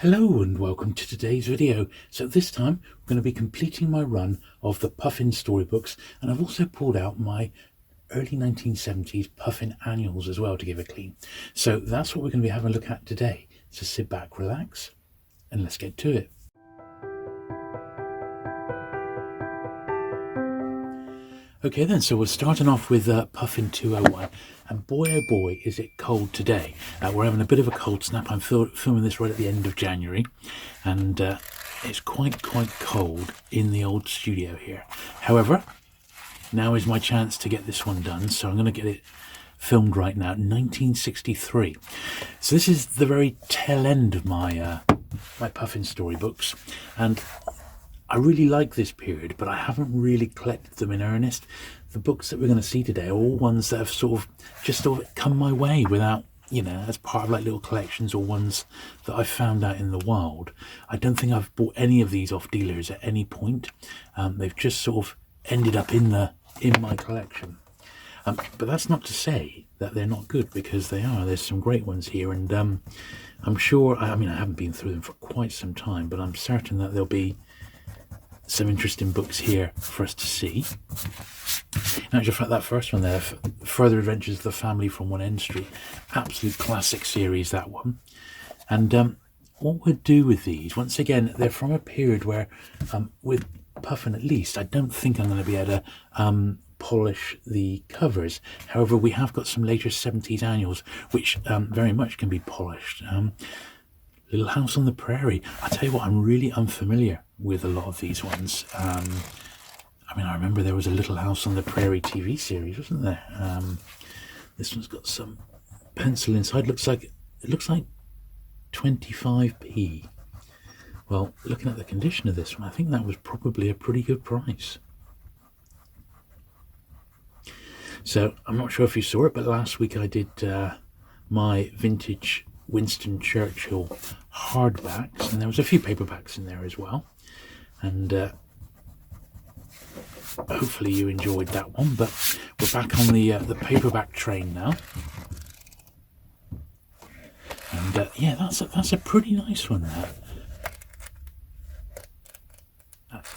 Hello and welcome to today's video. So this time we're going to be completing my run of the Puffin Story Books, and I've also pulled out my early 1970s Puffin Annuals as well to give a clean. So that's what we're going to be having a look at today. So sit back, relax, and let's get to it. Okay then, so we're starting off with Puffin 201, and boy oh boy is it cold today. We're having a bit of a cold snap. I'm filming this right at the end of January, and it's quite cold in the old studio here. However, now is my chance to get this one done, so I'm going to get it filmed right now. 1963. So this is the very tail end of my my Puffin storybooks, and I really like this period, but I haven't really collected them in earnest. The books that we're going to see today are all ones that have sort of come my way without, as part of like little collections or ones that I've found out in the wild. I don't think I've bought any of these off dealers at any point. They've just sort of ended up in my collection. But that's not to say that they're not good, because they are. There's some great ones here, and I'm sure, I haven't been through them for quite some time, but I'm certain that there'll be some interesting books here for us to see. In actual fact, that first one there, Further Adventures of the Family from One End Street, absolute classic series, that one. And what we'll do with these, once again, they're from a period where, with Puffin at least, I don't think I'm going to be able to polish the covers. However, we have got some later 70s annuals, which very much can be polished. Little House on the Prairie. I tell you what, I'm really unfamiliar with a lot of these ones. I remember there was a Little House on the Prairie TV series, wasn't there? This one's got some pencil inside. It looks like 25p. Well, looking at the condition of this one, I think that was probably a pretty good price. So I'm not sure if you saw it, but last week I did my vintage Winston Churchill hardbacks, and there was a few paperbacks in there as well, and hopefully you enjoyed that one. But we're back on the paperback train now, and yeah, that's a pretty nice one there.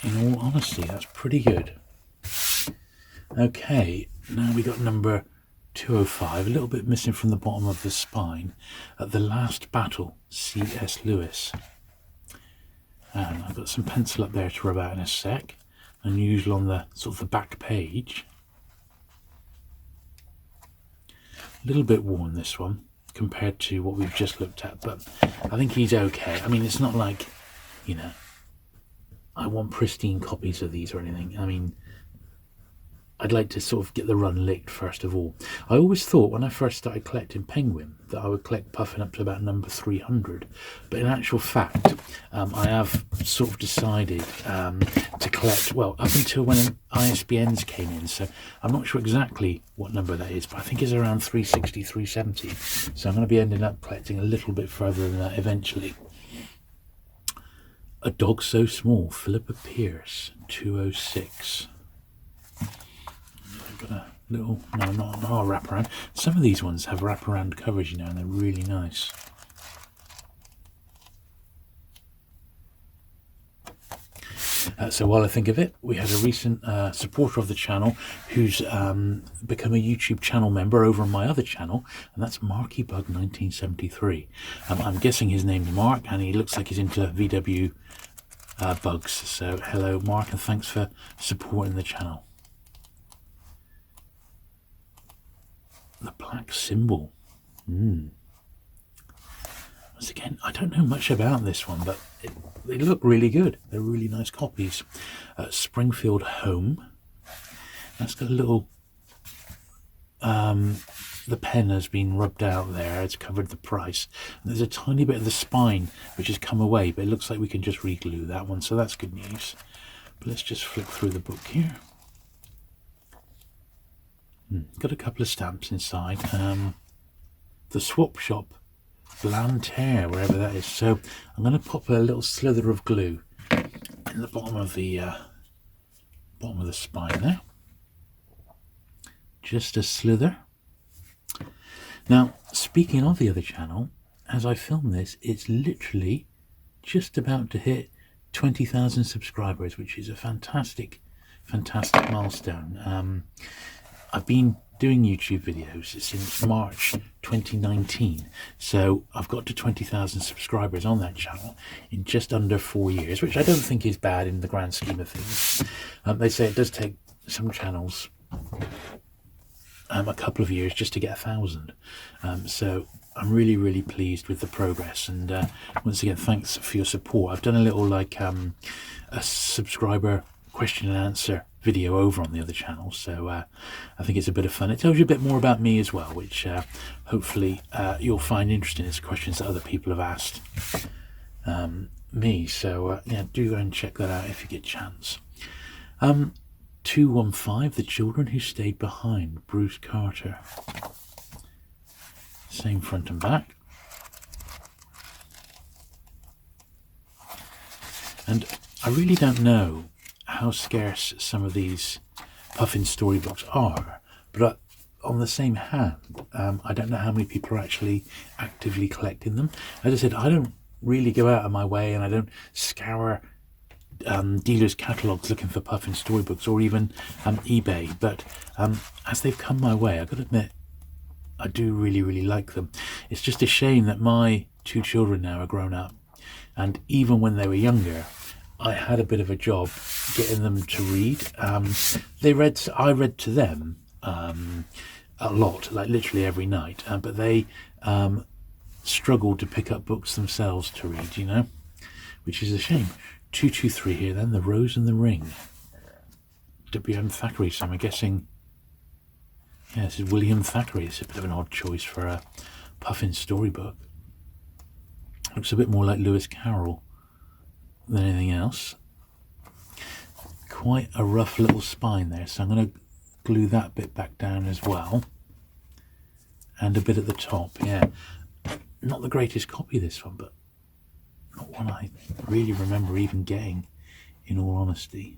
In all honesty, that's pretty good. Okay, now we got number 205, a little bit missing from the bottom of the spine. The Last Battle, C.S. Lewis. And I've got some pencil up there to rub out in a sec. Unusual on the sort of the back page. A little bit worn, this one, compared to what we've just looked at, but I think he's okay. It's not like, I want pristine copies of these or anything. I'd like to sort of get the run licked first of all. I always thought when I first started collecting Penguin that I would collect Puffin up to about number 300, but in actual fact I have sort of decided to collect, well, up until when ISBNs came in, so I'm not sure exactly what number that is, but I think it's around 360, 370, so I'm going to be ending up collecting a little bit further than that eventually. A Dog So Small, Philippa Pierce, 206. A little, no, not a wraparound. Some of these ones have wraparound covers, and they're really nice. So while I think of it, we had a recent supporter of the channel who's become a YouTube channel member over on my other channel, and that's Marky Bug 1973. I'm guessing his name's Mark, and he looks like he's into VW bugs. So hello, Mark, and thanks for supporting the channel. The Black Symbol. Once again, I don't know much about this one, but they look really good. They're really nice copies. Springfield Home. That's got a little... the pen has been rubbed out there. It's covered the price. And there's a tiny bit of the spine which has come away, but it looks like we can just re-glue that one, so that's good news. But let's just flick through the book here. Got a couple of stamps inside. The Swap Shop, Blantyre, wherever that is. So I'm going to pop a little slither of glue in the bottom of the spine there. Just a slither. Now, speaking of the other channel, as I film this, it's literally just about to hit 20,000 subscribers, which is a fantastic milestone. I've been doing YouTube videos since March 2019, so I've got to 20,000 subscribers on that channel in just under 4 years, which I don't think is bad in the grand scheme of things. They say it does take some channels a couple of years just to get 1,000, so I'm really pleased with the progress. And once again, thanks for your support. I've done a little a subscriber question and answer video over on the other channel, so I think it's a bit of fun. It tells you a bit more about me as well, which hopefully you'll find interesting. It's questions that other people have asked me, so yeah, do go and check that out if you get a chance. 215, The Children Who Stayed Behind, Bruce Carter. Same front and back. And I really don't know how scarce some of these Puffin storybooks are, but on the same hand, I don't know how many people are actually actively collecting them. As I said, I don't really go out of my way, and I don't scour dealers' catalogues looking for Puffin storybooks, or even eBay, but as they've come my way, I've got to admit, I do really like them. It's just a shame that my 2 children now are grown up, and even when they were younger, I had a bit of a job getting them to read. I read to them a lot, like literally every night, but they struggled to pick up books themselves to read, you know, which is a shame. 223 here then, The Rose and the Ring. W.M. Thackeray, so I'm guessing, yeah, this is William Thackeray. It's a bit of an odd choice for a Puffin storybook. Looks a bit more like Lewis Carroll than anything else. Quite a rough little spine there, so I'm going to glue that bit back down as well. And a bit at the top, yeah. Not the greatest copy, this one, but not one I really remember even getting, in all honesty.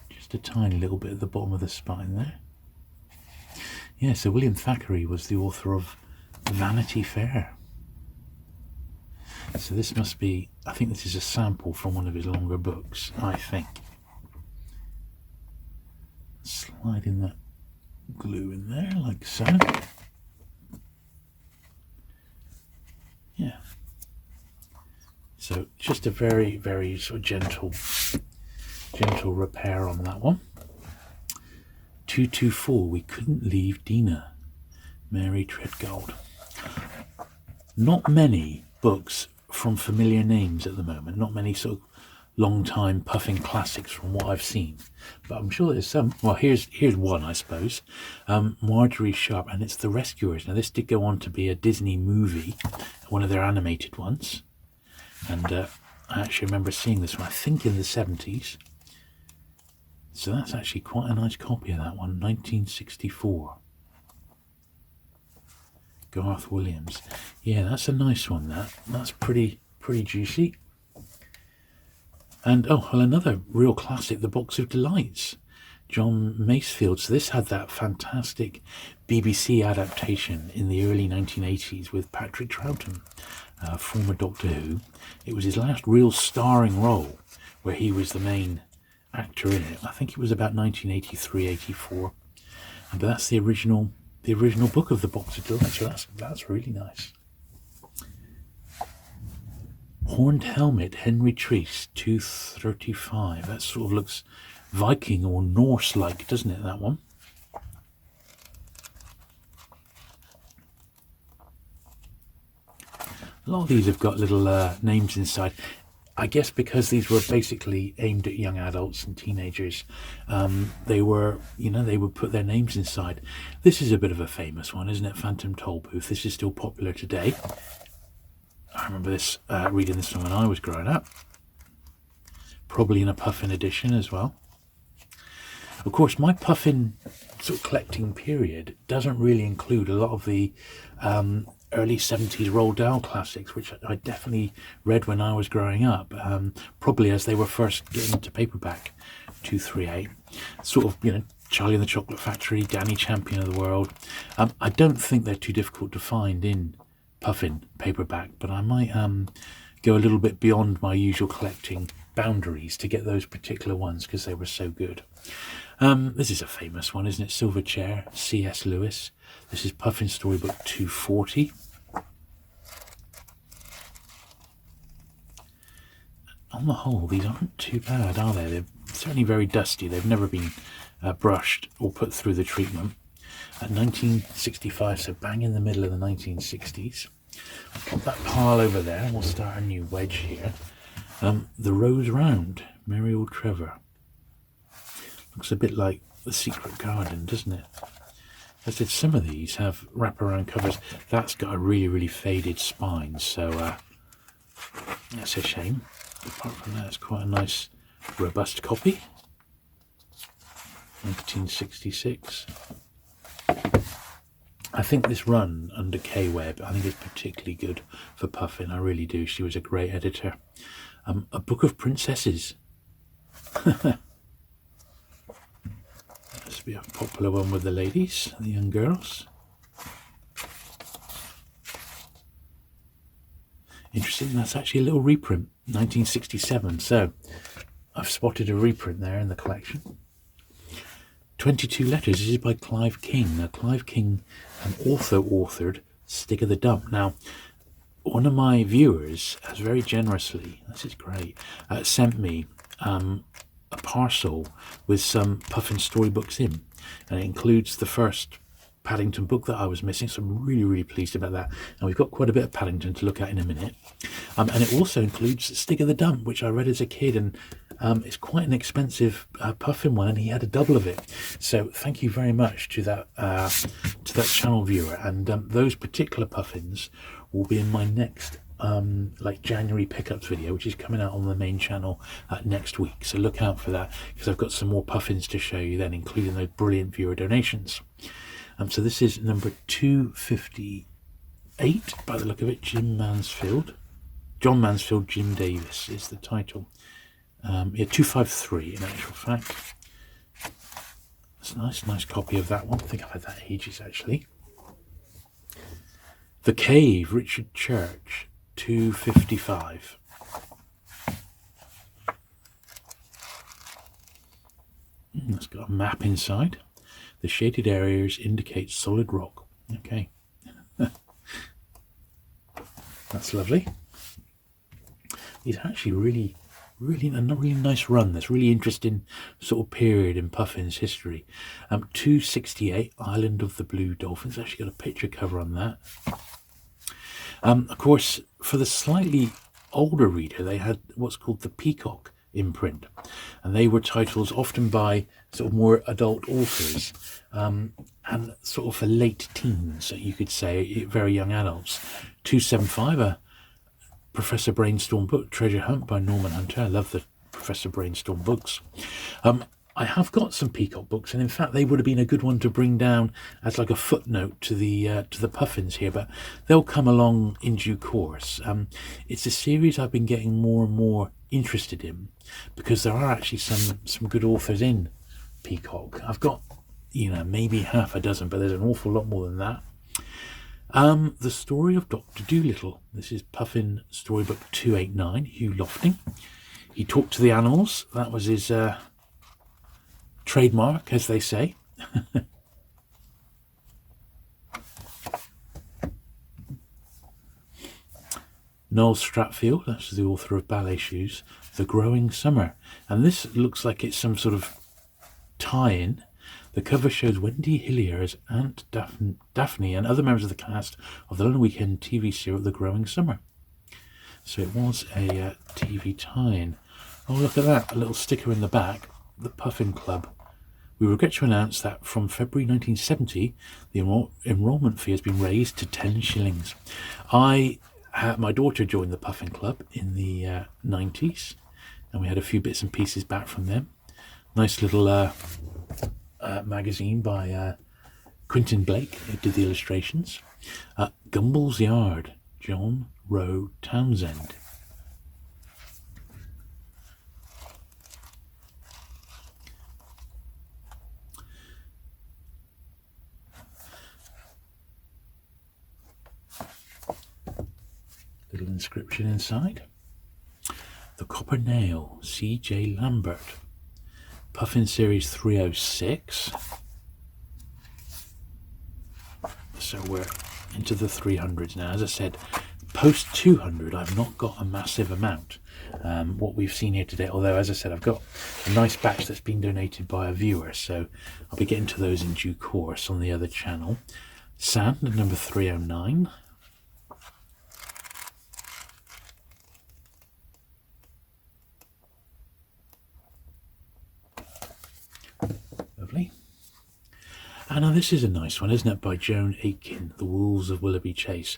Just a tiny little bit at the bottom of the spine there. Yeah, so William Thackeray was the author of Vanity Fair. So this must be, I think this is a sample from one of his longer books, I think. Sliding that glue in there like so. Yeah. So just a very sort of gentle repair on that one. 224, We Couldn't Leave Dina, Mary Treadgold. Not many books from familiar names at the moment, not many sort of long-time Puffin classics from what I've seen, but I'm sure there's some. Well, here's one, I suppose. Marjorie Sharp, and it's The Rescuers. Now this did go on to be a Disney movie, one of their animated ones, and I actually remember seeing this one, I think in the 70s. So that's actually quite a nice copy of that one, 1964. Garth Williams. Yeah, that's a nice one, that's pretty juicy. And oh, well, another real classic, The Box of Delights, John Masefield. So this had that fantastic BBC adaptation in the early 1980s with Patrick Troughton, former Doctor Who. It was his last real starring role where he was the main actor in it. I think it was about 1983-84, but that's the original book of The Box of Delights, so that's really nice. Horned Helmet, Henry Treece, 235. That sort of looks Viking or Norse-like, doesn't it, that one? A lot of these have got little names inside. I guess because these were basically aimed at young adults and teenagers, they were, they would put their names inside. This is a bit of a famous one, isn't it? Phantom Tollbooth. This is still popular today. I remember this, reading this when I was growing up. Probably in a Puffin edition as well. Of course, my Puffin sort of collecting period doesn't really include a lot of the early 70s Roald Dahl classics, which I definitely read when I was growing up, probably as they were first getting into paperback. 238, sort of, Charlie and the Chocolate Factory, Danny Champion of the World. I don't think they're too difficult to find in Puffin paperback, but I might go a little bit beyond my usual collecting boundaries to get those particular ones because they were so good. This is a famous one, isn't it? Silver Chair, C.S. Lewis. This is Puffin Story Book 240. On the whole, these aren't too bad, are they? They're certainly very dusty. They've never been brushed or put through the treatment. 1965, so bang in the middle of the 1960s. I'll pop that pile over there and we'll start a new wedge here. The Rose Round, Muriel Trevor. Looks a bit like The Secret Garden, doesn't it? As did some of these have wraparound covers. That's got a really, really faded spine, so that's a shame. Apart from that, it's quite a nice, robust copy. 1966. I think this run under K Webb, I think is particularly good for Puffin. I really do. She was a great editor. A Book of Princesses. This will be a popular one with the ladies, the young girls. Interesting, that's actually a little reprint, 1967. So I've spotted a reprint there in the collection. 22 Letters. This is by Clive King. Now, Clive King also authored Stick of the Dump. Now, one of my viewers has very generously, this is great, sent me a parcel with some Puffin Story Books in. And it includes the first Paddington book that I was missing, so I'm really, really pleased about that. And we've got quite a bit of Paddington to look at in a minute. And it also includes Stick of the Dump, which I read as a kid, and it's quite an expensive Puffin one, and he had a double of it. So thank you very much to that channel viewer. And those particular Puffins will be in my next like January pickups video, which is coming out on the main channel next week. So look out for that, because I've got some more Puffins to show you then, including those brilliant viewer donations. So this is number 258 by the look of it. John Mansfield, Jim Davis is the title. Yeah, 253 in actual fact. It's a nice copy of that one. I think I've had that ages actually. The Cave, Richard Church, 255. It's got a map inside. The shaded areas indicate solid rock. Okay. That's lovely. These are actually really nice run. That's really interesting sort of period in Puffin's history. 268, Island of the Blue Dolphins. Actually got a picture cover on that. Of course, for the slightly older reader, they had what's called the Peacock imprint, and they were titles often by sort of more adult authors, and sort of for late teens, so you could say very young adults. 275, a Professor Brainstorm book, Treasure Hunt by Norman Hunter. I love the Professor Brainstorm books. I have got some Peacock books, and in fact they would have been a good one to bring down as like a footnote to the Puffins here, but they'll come along in due course. It's a series I've been getting more and more interested in, because there are actually some good authors in Peacock. I've got, maybe half a dozen, but there's an awful lot more than that. The Story of Dr. Dolittle. This is Puffin Storybook 289, Hugh Lofting. He talked to the animals. That was his trademark, as they say. Noel Stratfield, that's the author of Ballet Shoes, The Growing Summer. And this looks like it's some sort of tie-in. The cover shows Wendy Hillier as Aunt Daphne and other members of the cast of the London Weekend TV serial The Growing Summer. So it was a TV tie-in. Oh, look at that, a little sticker in the back, the Puffin Club. We regret to announce that from February 1970, the enrolment fee has been raised to 10 shillings. My daughter joined the Puffin Club in the 90s, and we had a few bits and pieces back from them. Nice little magazine by Quentin Blake, who did the illustrations. Gumbel's Yard, John Rowe Townsend. Little inscription inside. The Copper Nail, C.J. Lambert. Puffin Series 306. So we're into the 300s now. As I said, post 200 I've not got a massive amount. What we've seen here today, although as I said I've got a nice batch that's been donated by a viewer, so I'll be getting to those in due course on the other channel. Sand, number 309. Lovely. And now this is a nice one, isn't it, by Joan Aitken, The Wolves of Willoughby Chase.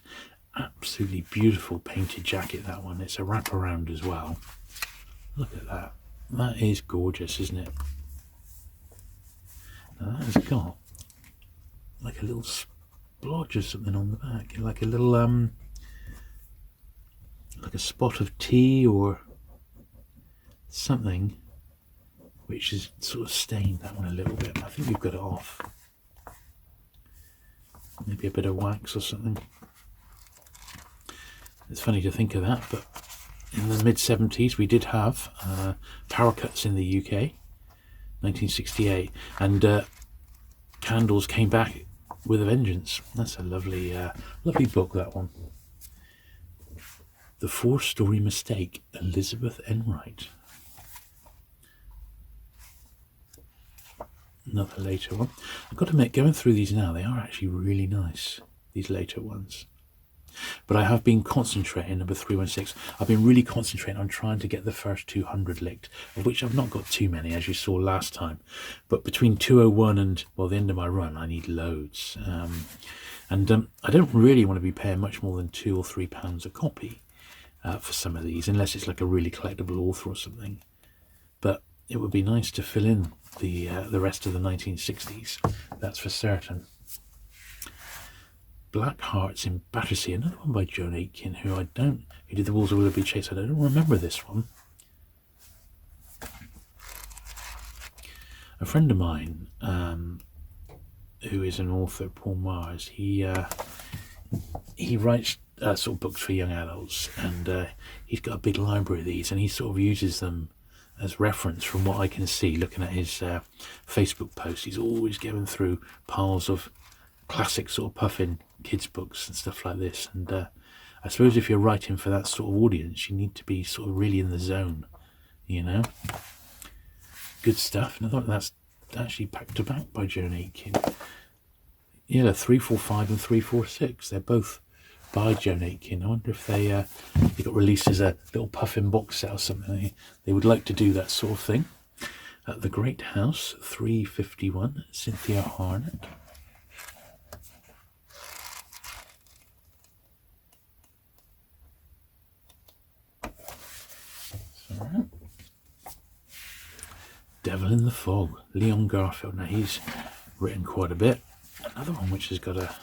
Absolutely beautiful painted jacket, that one. It's a wraparound as well. Look at that. That is gorgeous, isn't it? Now that has got like a little splodge or something on the back, like a little like a spot of tea or something, which is sort of stained that one a little bit. I think we've got it off. Maybe a bit of wax or something. It's funny to think of that, but in the mid-70s we did have power cuts in the UK, 1968, and Candles came back with a vengeance. That's a lovely, lovely book, that one. The Four-Story Mistake, Elizabeth Enright. Another later one. I've got to admit, going through these now, they are actually really nice, these later ones. But I have been concentrating, number 316, I've been really concentrating on trying to get the first 200 licked, of which I've not got too many, as you saw last time. But between 201 and, well, the end of my run, I need loads. I don't really want to be paying much more than £2 or £3 a copy for some of these, unless it's like a really collectible author or something. But it would be nice to fill in the rest of the 1960s, that's for certain. Black Hearts in Battersea, another one by Joan Aitken, who did The Wolves of Willoughby Chase. I don't remember this one. A friend of mine, who is an author, Paul Mars, he writes sort of books for young adults, and he's got a big library of these, and he sort of uses them as reference from what I can see looking at his Facebook posts. He's always going through piles of classic sort of Puffin kids books and stuff like this, and I suppose if you're writing for that sort of audience, you need to be sort of really in the zone, you know. Good stuff. And I thought that's actually back to back by Joan Aitken. Yeah, 345 and 346, they're both by Joan Aitken. I wonder if they got released as a little Puffin box set or something. They would like to do that sort of thing. The Great House, 351, Cynthia Harnett. Right. Devil in the Fog, Leon Garfield. Now he's written quite a bit. Another one which has got a,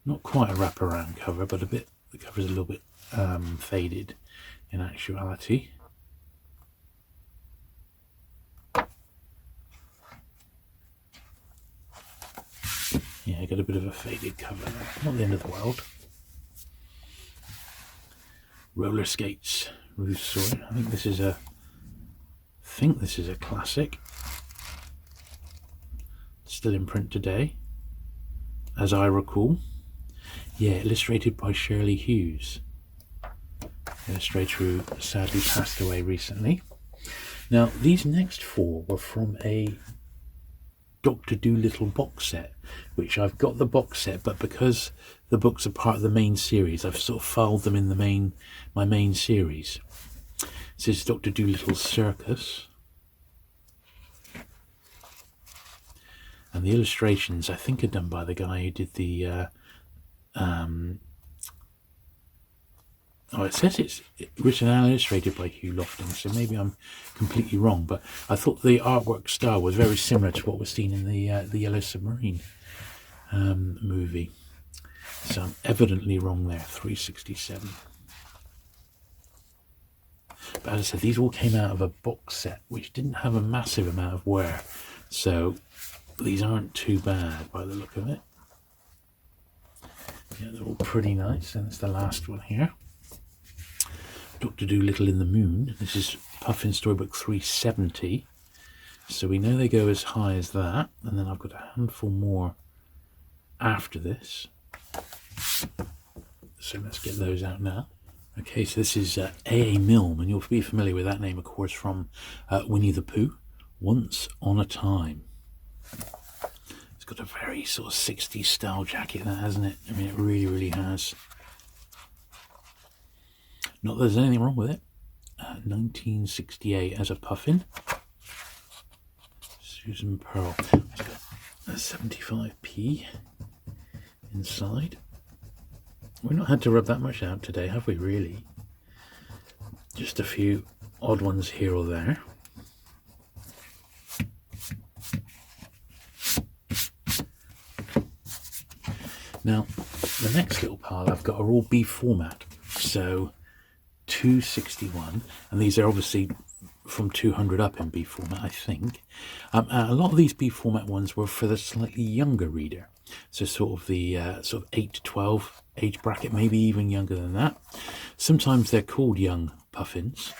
not quite a wraparound cover, but a bit, the cover's a little bit faded in actuality. Yeah, got a bit of a faded cover there. Not the end of the world. Roller Skates, Ruth Sawyer. I think this is a classic. Still in print today, as I recall. Yeah, illustrated by Shirley Hughes. Illustrator who sadly passed away recently. Now, these next four were from a Dr. Dolittle box set, which I've got the box set, but because the books are part of the main series, I've sort of filed them in the my main series. This is Dr. Dolittle's Circus. And the illustrations, I think, are done by the guy who did the it says it's written and illustrated by Hugh Lofting, so maybe I'm completely wrong, but I thought the artwork style was very similar to what was seen in the Yellow Submarine movie. So I'm evidently wrong there, 367. But as I said, these all came out of a box set, which didn't have a massive amount of wear, so these aren't too bad by the look of it. Yeah, they're all pretty nice. And it's the last one here. Dr. Dolittle in the Moon. This is Puffin Storybook 370. So we know they go as high as that. And then I've got a handful more after this. So let's get those out now. Okay, so this is A.A. Milne, and you'll be familiar with that name, of course, from Winnie the Pooh. Once on a Time. It's got a very sort of 60s style jacket, that, hasn't it? I mean, it really, really has. Not that there's anything wrong with it. 1968 as a Puffin. Susan Pearl. It's got a 75p inside. We've not had to rub that much out today, have we, really? Just a few odd ones here or there. Now, the next little pile I've got are all B format. So 261, and these are obviously from 200 up in B format, I think. A lot of these B format ones were for the slightly younger reader. So sort of the sort of 8 to 12 age bracket, maybe even younger than that. Sometimes they're called young Puffins.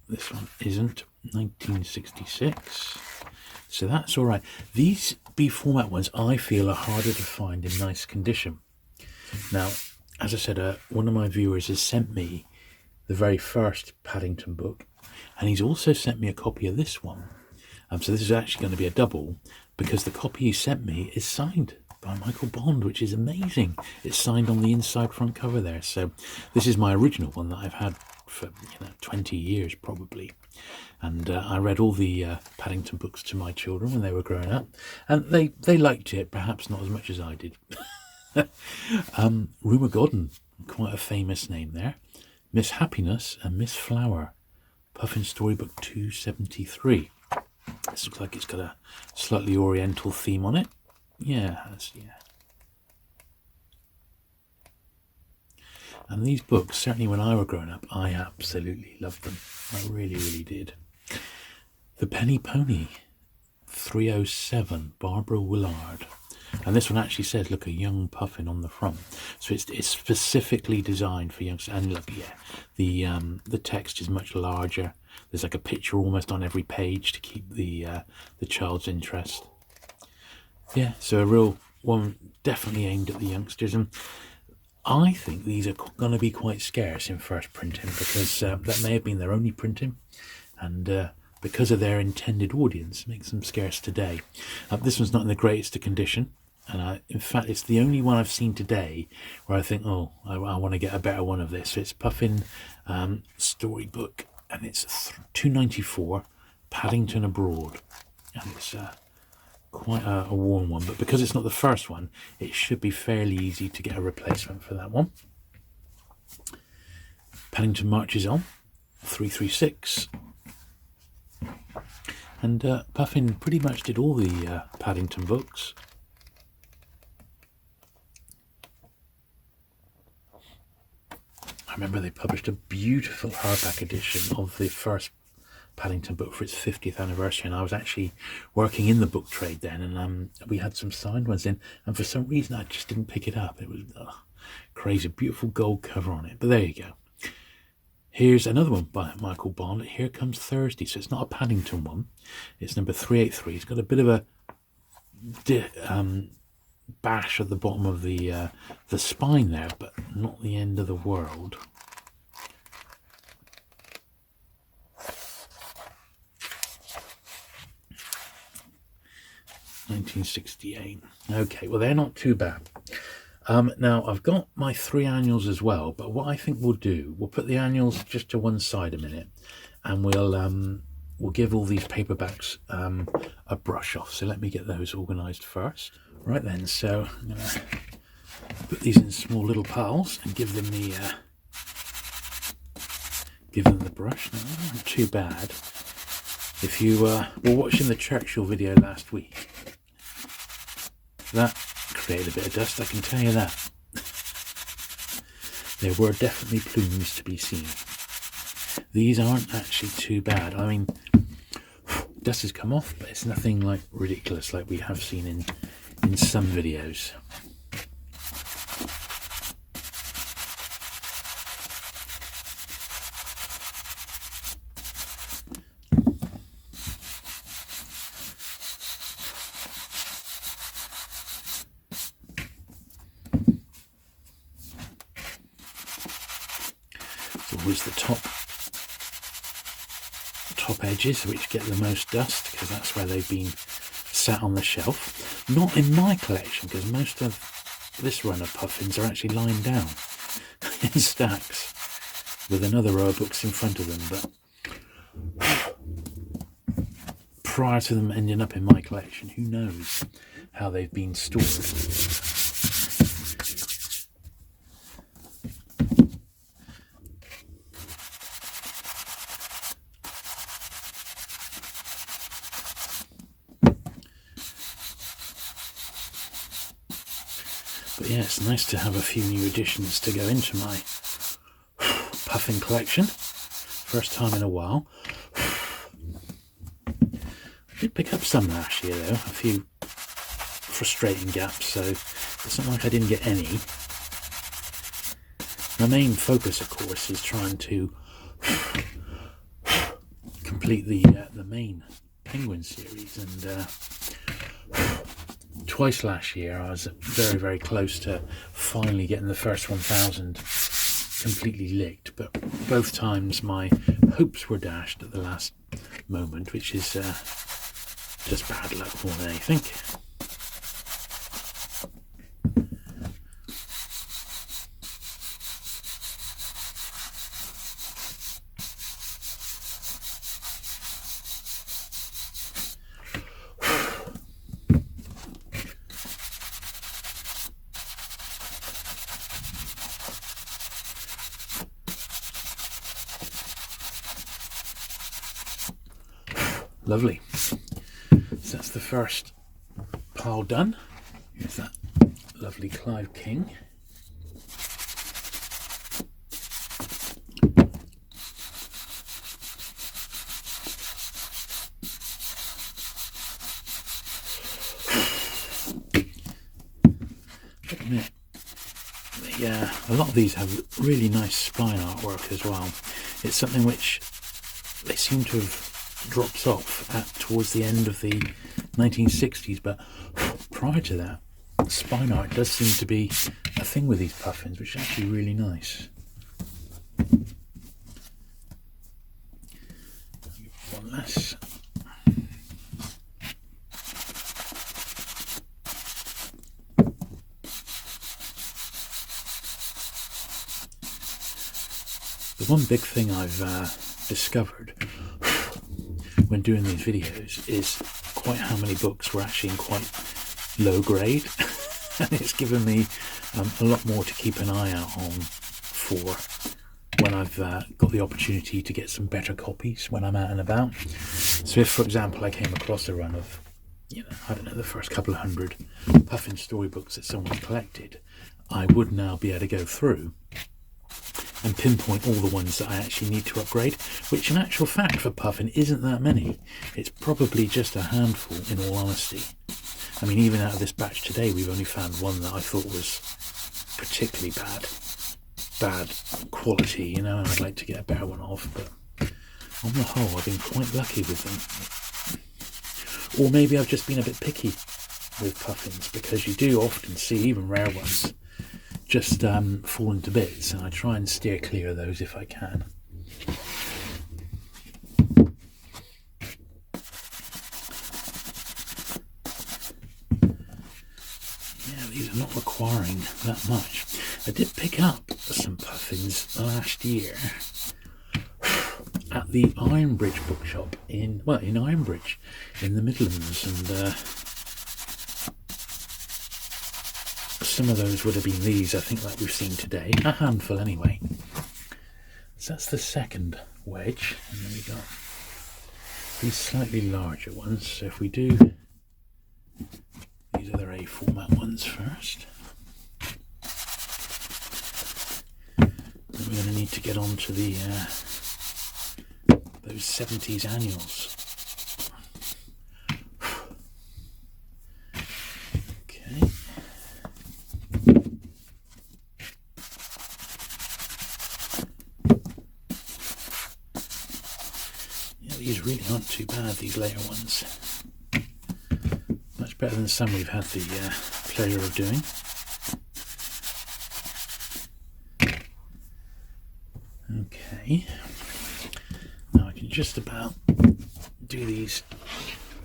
This one isn't. 1966. So that's all right. These B format ones I feel are harder to find in nice condition. Now, as I said, one of my viewers has sent me the very first Paddington book, and he's also sent me a copy of this one. So this is actually going to be a double, because the copy he sent me is signed by Michael Bond, which is amazing. It's signed on the inside front cover there. So this is my original one that I've had for 20 years probably. And I read all the Paddington books to my children when they were growing up, and they liked it, perhaps not as much as I did. Rumour Godden, quite a famous name there. Miss Happiness and Miss Flower, Puffin Storybook 273. This looks like it's got a slightly oriental theme on it. Yeah, it has, yeah. And these books, certainly when I was growing up, I absolutely loved them. I really, really did. The Penny Pony, 307, Barbara Willard. And this one actually says, look, a young Puffin on the front. So it's specifically designed for youngsters. And look, yeah, the text is much larger. There's like a picture almost on every page to keep the child's interest. Yeah, so a real one, definitely aimed at the youngsters. And I think these are going to be quite scarce in first printing, because that may have been their only printing, and because of their intended audience, makes them scarce today. This one's not in the greatest of condition, and in fact it's the only one I've seen today where I think, oh, I want to get a better one of this. So it's Puffin Storybook, and it's 294, Paddington Abroad, and it's quite a worn one, but because it's not the first one, it should be fairly easy to get a replacement for that one. Paddington Marches On, 336. And Puffin pretty much did all the Paddington books. I remember they published a beautiful hardback edition of the first Paddington book for its 50th anniversary, and I was actually working in the book trade then, and we had some signed ones in, and for some reason I just didn't pick it up. It was crazy, beautiful gold cover on it, but there you go. Here's another one by Michael Bond, Here Comes Thursday. So it's not a Paddington one, it's number 383. It's got a bit of a bash at the bottom of the spine there, but not the end of the world. $1968. Okay, well, they're not too bad. Now, I've got my 3 annuals as well, but what I think we'll do, we'll put the annuals just to one side a minute, and we'll give all these paperbacks a brush off. So let me get those organised first. Right then, so I'm going to put these in small little piles and give them the brush. Now, not too bad. If you were watching the Churchill video last week, that created a bit of dust, I can tell you that. There were definitely plumes to be seen. These aren't actually too bad. I mean, dust has come off, but it's nothing like ridiculous like we have seen in some videos. was the top edges, which get the most dust because that's where they've been sat on the shelf. Not in my collection, because most of this run of Puffins are actually lying down in stacks with another row of books in front of them. But prior to them ending up in my collection, who knows how they've been stored. But yeah, it's nice to have a few new additions to go into my Puffin collection. First time in a while. I did pick up some last year though, a few frustrating gaps, so it's not like I didn't get any. My main focus, of course, is trying to complete the main Penguin series, and twice last year I was very, very close to finally getting the first 1,000 completely licked, but both times my hopes were dashed at the last moment, which is just bad luck more than anything. Lovely. So that's the first pile done. Here's that lovely Clive King. Admit, yeah, a lot of these have really nice spine artwork as well. It's something which they seem to have drops off towards the end of the 1960s, but prior to that, spine art does seem to be a thing with these Puffins, which is actually really nice. One less. The one big thing I've discovered when doing these videos is quite how many books were actually in quite low grade, and it's given me a lot more to keep an eye out on for when I've got the opportunity to get some better copies when I'm out and about. So if, for example, I came across a run of, I don't know, the first couple of hundred Puffin Story Books that someone's collected, I would now be able to go through and pinpoint all the ones that I actually need to upgrade, which in actual fact for Puffin isn't that many. It's probably just a handful, in all honesty. I mean, even out of this batch today, we've only found one that I thought was particularly bad quality, and I'd like to get a better one off, but on the whole, I've been quite lucky with them. Or maybe I've just been a bit picky with Puffins, because you do often see even rare ones just falling to bits, and I try and steer clear of those if I can. Yeah, these are not requiring that much. I did pick up some Puffins last year at the Ironbridge bookshop in Ironbridge in the Midlands, and some of those would have been these, I think, like we've seen today. A handful, anyway. So that's the second wedge. And then we got these slightly larger ones. So if we do these other A format ones first, then we're going to need to get on to the those 70s annuals. These really aren't too bad, these later ones. Much better than some we've had the pleasure of doing. Okay. Okay. Now I can just about do these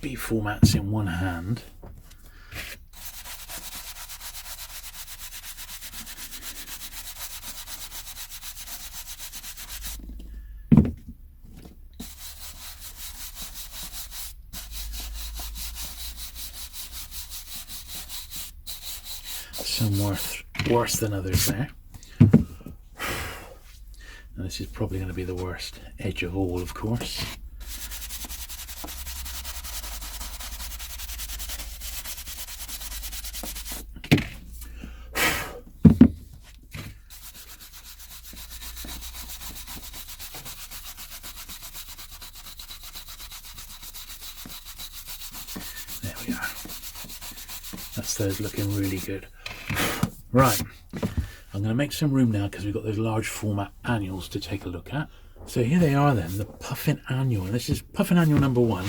B formats in one hand. Some worse than others there. And this is probably going to be the worst edge of all, of course. There we are. That's those looking really good. Right. I'm going to make some room now because we've got those large format annuals to take a look at. So here they are then, the Puffin Annual. And this is Puffin Annual number 1.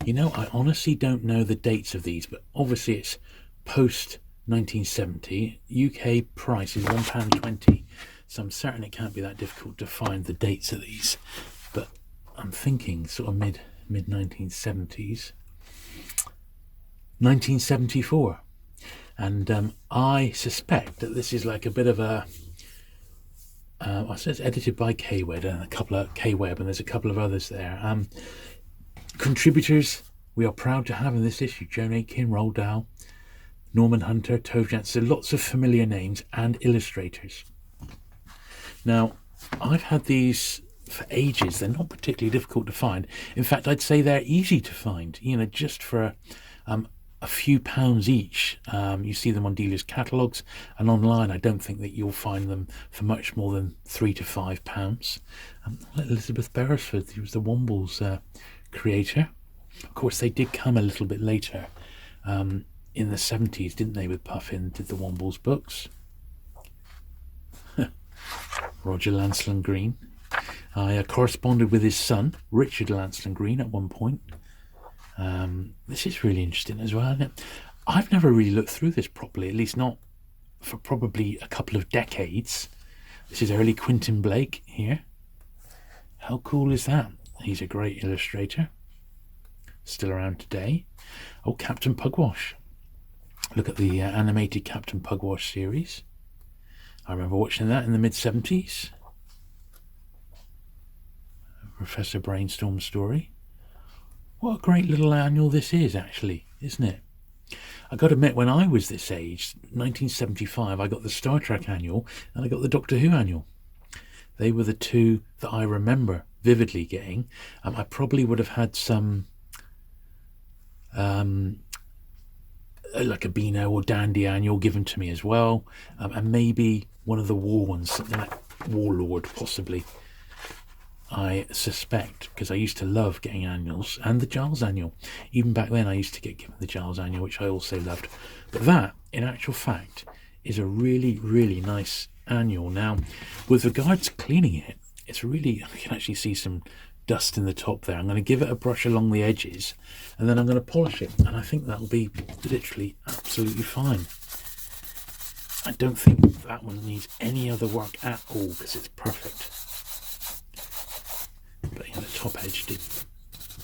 You know, I honestly don't know the dates of these, but obviously it's post 1970. UK price is £1.20. So I'm certain it can't be that difficult to find the dates of these. But I'm thinking sort of mid 1970s. 1974. And I suspect that this is like a bit of a, I said it's edited by K-Web and there's a couple of others there. Contributors we are proud to have in this issue: Joan Aitken, Roald Dahl, Norman Hunter, Tove Jansson, so lots of familiar names and illustrators. Now, I've had these for ages. They're not particularly difficult to find. In fact, I'd say they're easy to find, you know, just for a few pounds each. You see them on dealers' catalogues, and online I don't think that you'll find them for much more than £3 to £5. Elizabeth Beresford, who was the Wombles creator. Of course, they did come a little bit later, in the 70s, didn't they, with Puffin, did the Wombles books. Roger Lancelin Green. I corresponded with his son, Richard Lancelin Green, at one point. This is really interesting as well, isn't it? I've never really looked through this properly, at least not for probably a couple of decades. This is early Quentin Blake here. How cool is that? He's a great illustrator. Still around today. Oh, Captain Pugwash. Look at the animated Captain Pugwash series. I remember watching that in the mid-70s. Professor Brainstorm story. What a great little annual this is, actually, isn't it? I got to admit, when I was this age, 1975, I got the Star Trek annual and I got the Doctor Who annual. They were the two that I remember vividly getting. I probably would have had some, like a Beano or Dandy annual given to me as well, and maybe one of the war ones, something like Warlord, possibly. I suspect, because I used to love getting annuals, and the Giles annual. Even back then I used to get given the Giles annual, which I also loved. But that, in actual fact, is a really, really nice annual. Now, with regards to cleaning it, it's really, I can actually see some dust in the top there. I'm going to give it a brush along the edges, and then I'm going to polish it, and I think that'll be literally absolutely fine. I don't think that one needs any other work at all, because it's perfect. But yeah, the top edge did,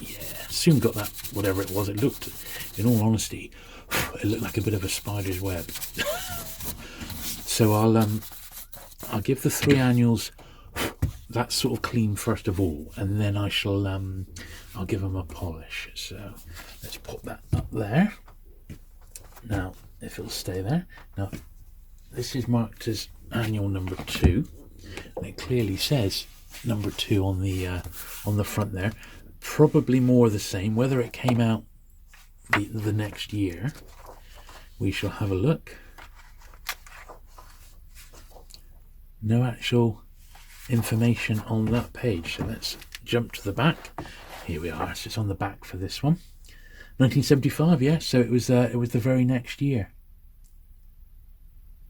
yeah, soon got that, whatever it was. It looked, in all honesty, it looked like a bit of a spider's web. So I'll give the 3 annuals that sort of clean first of all, and then I shall I'll give them a polish. So let's pop that up there. Now, if it'll stay there. Now, this is marked as annual number 2, and it clearly says number 2 on the front there. Probably more the same. Whether it came out the next year, we shall have a look. No actual information on that page, so let's jump to the back. Here we are. So it's on the back for this one. 1975, yes. So it was the very next year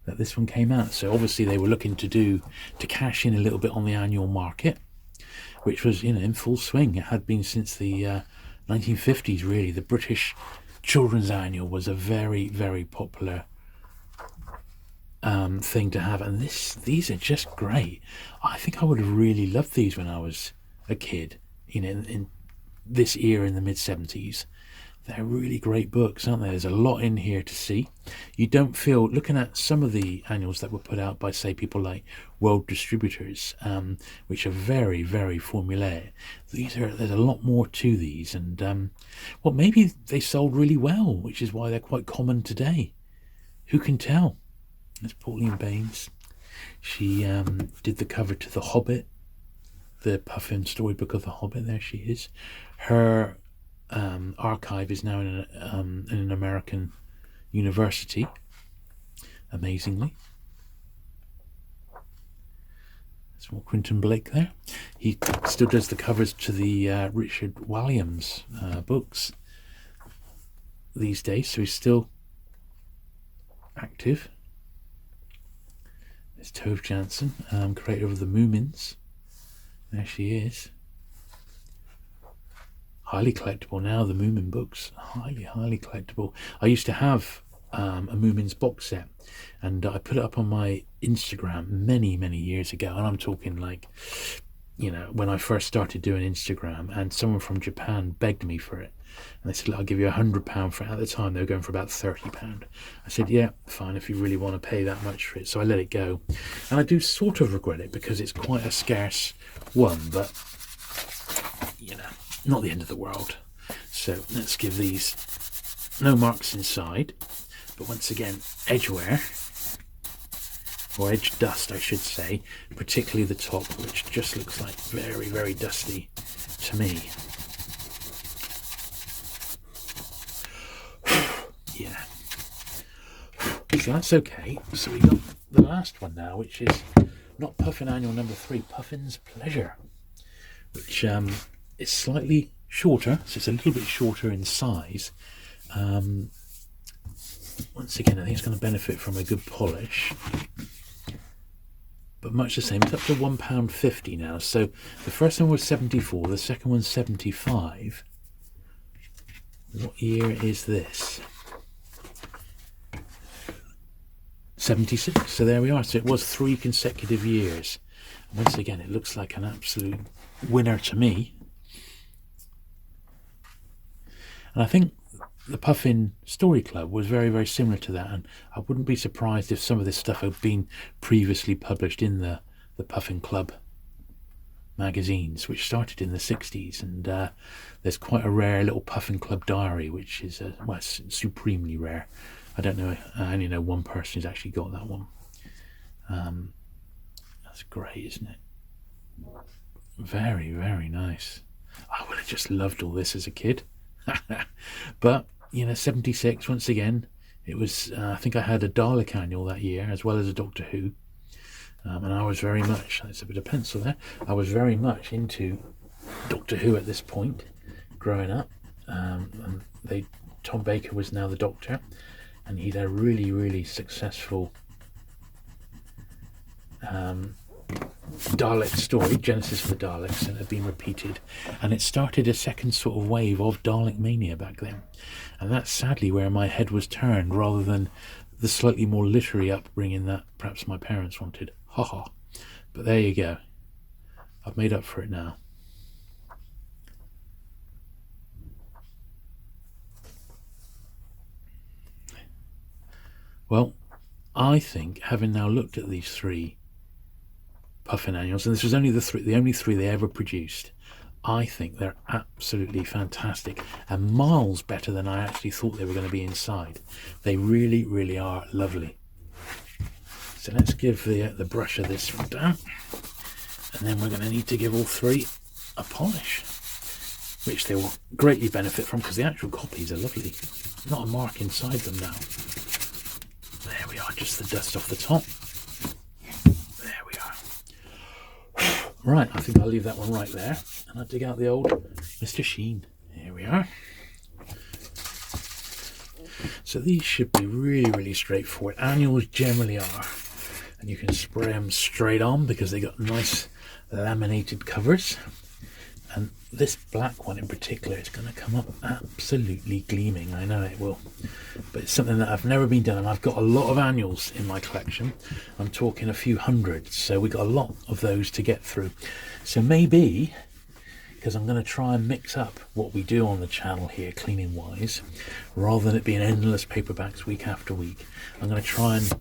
that this one came out. So obviously they were looking to cash in a little bit on the annual market, which was, you know, in full swing. It had been since the 1950s, really. The British Children's Annual was a very, very popular thing to have, and these are just great. I think I would have really loved these when I was a kid, in this era in the mid-70s. They're really great books, aren't they? There's a lot in here to see. You don't feel, looking at some of the annuals that were put out by, say, people like World Distributors, which are very, very formulaic. There's a lot more to these, and well, maybe they sold really well, which is why they're quite common today. Who can tell? That's Pauline Baines. She did the cover to The Hobbit, the Puffin Storybook of The Hobbit. There she is. Her archive is now in an American university, amazingly. There's more Quentin Blake there. He still does the covers to the Richard Williams books these days, so he's still active. There's Tove Jansson, creator of the Moomins. There she is. Highly collectible now, the Moomin books. Highly collectible. I used to have a Moomins box set, and I put it up on my Instagram many, many years ago. And I'm talking like, when I first started doing Instagram, and someone from Japan begged me for it. And they said, I'll give you £100 for it. At the time, they were going for about £30. I said, yeah, fine, if you really want to pay that much for it. So I let it go. And I do sort of regret it because it's quite a scarce one, but, not the end of the world. So let's give these no marks inside, but once again, edge wear, or edge dust, I should say, particularly the top, which just looks like very, very dusty to me. Yeah. So that's okay. So we got the last one now, which is not Puffin Annual number 3, Puffin's Pleasure, which is slightly shorter, so it's a little bit shorter in size. Once again, I think it's going to benefit from a good polish, but much the same. It's up to £1.50 now. So the first one was 74, the second one's 75. What year is this? 76. So there we are. So it was 3 consecutive years. Once again, it looks like an absolute winner to me. And I think the Puffin Story Club was very, very similar to that, and I wouldn't be surprised if some of this stuff had been previously published in the Puffin Club magazines, which started in the 60s, and there's quite a rare little Puffin Club diary, which is supremely rare. I don't know, I only know one person who's actually got that one. That's great, isn't it? Very, very nice. I would have just loved all this as a kid. But 76, once again, it was I think I had a Dalek annual that year as well as a Doctor Who, and I was very much, there's a bit of pencil there, I was very much into Doctor Who at this point growing up, and Tom Baker was now the Doctor, and he'd a really, really successful Dalek story, Genesis of the Daleks, and it had been repeated, and it started a second sort of wave of Dalek mania back then, and that's sadly where my head was turned, rather than the slightly more literary upbringing that perhaps my parents wanted. Haha. But there you go, I've made up for it now. Well, I think, having now looked at these 3 Puffin Annuals, and this was only the only three they ever produced, I think they're absolutely fantastic and miles better than I actually thought they were going to be inside. They really, really are lovely. So let's give the brush of this one down, and then we're going to need to give all 3 a polish, which they will greatly benefit from because the actual copies are lovely. Not a mark inside them now. There we are, just the dust off the top. There we are. Right, I think I'll leave that one right there, and I'll dig out the old Mr. Sheen. Here we are. So these should be really, really straightforward. Annuals generally are, and you can spray them straight on because they got nice laminated covers. And this black one in particular is going to come up absolutely gleaming. I know it will. But it's something that I've never been done, and I've got a lot of annuals in my collection. I'm talking a few hundred, so we've got a lot of those to get through. So maybe, because I'm going to try and mix up what we do on the channel here, cleaning wise, rather than it being endless paperbacks week after week, I'm going to try and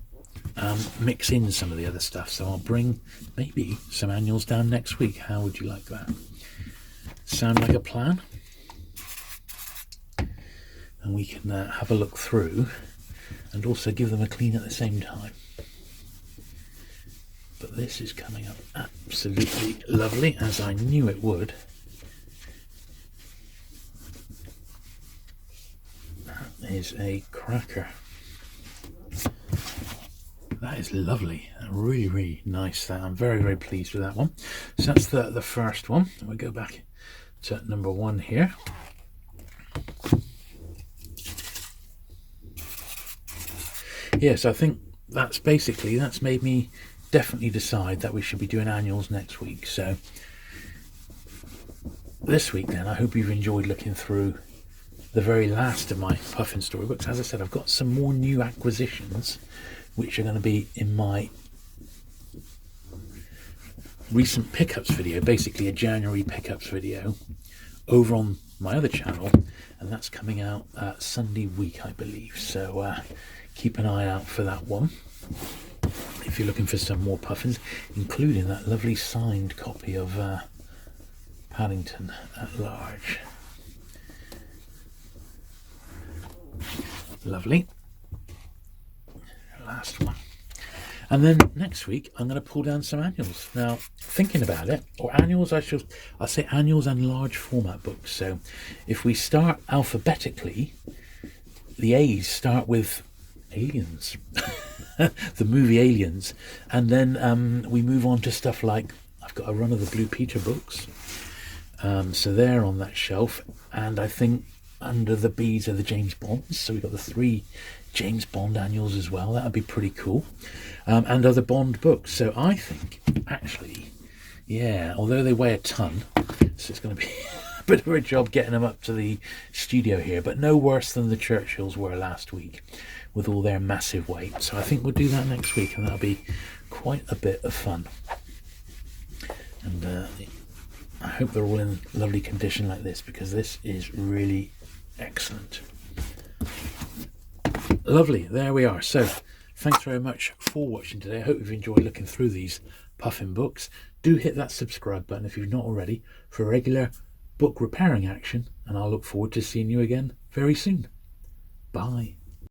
mix in some of the other stuff. So I'll bring maybe some annuals down next week. How would you like that? Sound like a plan? And we can have a look through and also give them a clean at the same time. But this is coming up absolutely lovely, as I knew it would. That is a cracker. That is lovely. Really, really nice. I'm very, very pleased with that one. So that's the first one. We'll go back to number one here. Yes, I think that's made me definitely decide that we should be doing annuals next week. So this week then, I hope you've enjoyed looking through the very last of my Puffin Story Books. As I said, I've got some more new acquisitions which are going to be in my recent pickups video, basically a January pickups video over on my other channel, and that's coming out Sunday week, I believe. So keep an eye out for that one if you're looking for some more Puffins, including that lovely signed copy of Paddington at Large. Lovely. Last one. And then next week I'm going to pull down some annuals. Now, thinking about it, or annuals, I'll say annuals and large format books. So if we start alphabetically, the A's start with Aliens, the movie Aliens, and then we move on to stuff like, I've got a run of the Blue Peter books, so they're on that shelf, and I think under the B's are the James Bonds, so we've got the 3 James Bond annuals as well. That would be pretty cool, and other Bond books. So I think, actually, yeah, although they weigh a ton, so it's going to be a bit of a job getting them up to the studio here, but no worse than the Churchills were last week with all their massive weight. So I think we'll do that next week, and that'll be quite a bit of fun. And I hope they're all in lovely condition like this, because this is really excellent. Lovely, there we are. So thanks very much for watching today. I hope you've enjoyed looking through these Puffin books. Do hit that subscribe button if you've not already for regular book repairing action, and I'll look forward to seeing you again very soon. Bye.